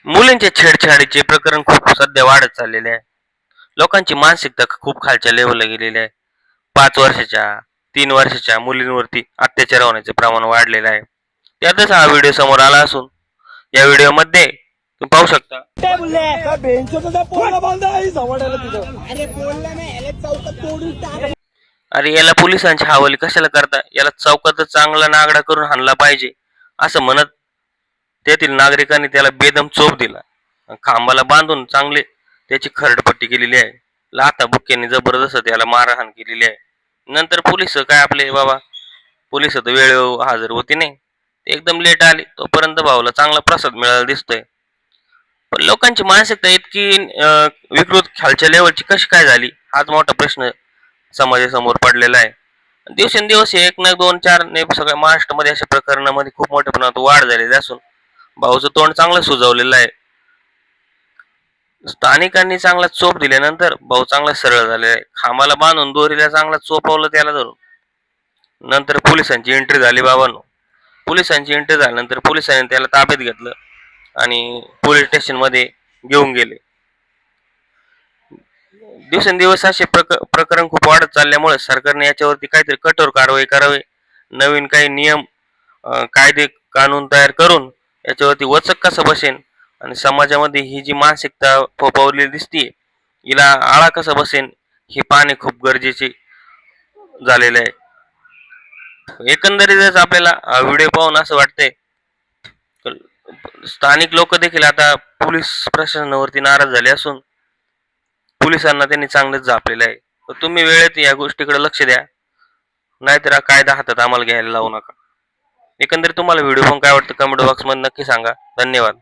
मुलींच्या छेडछाडीचे प्रकरण खूप सध्या वाढत चाललेले आहे. लोकांची मानसिकता खूप खालच्या लेवलला गेलेली आहे. 5 वर्षाच्या, 3 वर्षाच्या मुलींवरती अत्याचार होण्याचे प्रमाण वाढलेलं आहे. त्यातच हा व्हिडिओ समोर आला असून या व्हिडिओमध्ये तुम्ही पाहू शकता. अरे याला पोलिसांची हवाली कशाला करता? याला चौकातच चांगला नागडा करून हाणला पाहिजे असं म्हणत तेथील नागरिकांनी त्याला बेदम चोप दिला. खांबाला बांधून चांगले त्याची खरडपट्टी केलेली आहे. लाथा बुक्क्यांनी जबरदस्त त्याला मारहाण केलेली आहे. नंतर पोलिस काय आपले बाबा, पोलिस तर वेळेवर हजर होती नाही, ते एकदम लेट आले. तोपर्यंत भाऊला चांगला प्रसाद मिळाला दिसतोय. पण लोकांची मानसिकता इतकी विकृत खालच्या लेवलची कशी काय झाली हाच मोठा प्रश्न समाजासमोर पडलेला आहे. दिवसेंदिवस एक ना दोन चार सगळ्या महाराष्ट्रामध्ये अशा प्रकरणामध्ये खूप मोठ्या प्रमाणात वाढ झालेली असून भाऊचं तोंड चांगलं सुजवलेलं आहे. स्थानिकांनी चांगला चोप दिल्यानंतर भाऊ चांगला सरळ झालेला आहे. खांबाला बांधून दोरीला चांगला चोपवलं त्याला धरून. नंतर पोलिसांची एंट्री झाली बाबांनो. पोलिसांची एंट्री झाल्यानंतर पोलिसांनी त्याला ताब्यात घेतलं आणि पोलीस स्टेशनमध्ये घेऊन गेले. दिवसेंदिवस असे प्रकरण खूप वाढत चालल्यामुळे सरकारने याच्यावरती काहीतरी कठोर कारवाई करावी. नवीन काही नियम कायदे कानून तयार करून याच्यावरती वचक कसं बसेन आणि समाजामध्ये ही जी मानसिकता फोफावलेली दिसतीये हिला आळा कसा बसेन हे पाहणे खूप गरजेचे झालेले आहे. एकंदरीतच आपल्याला व्हिडिओ पाहून असं वाटतंय स्थानिक लोक देखील आता पोलीस प्रशासनावरती नाराज झाले असून पोलिसांना त्यांनी चांगलंच झापलेलं आहे. तर तुम्ही वेळेत या गोष्टीकडे लक्ष द्या, नाहीतर हा कायदा हातात आम्हाला घ्यायला लावू नका. एकंदरीत तुम्हाला व्हिडिओ पण काय वाटतं कमेंट बॉक्समध्ये नक्की सांगा. धन्यवाद.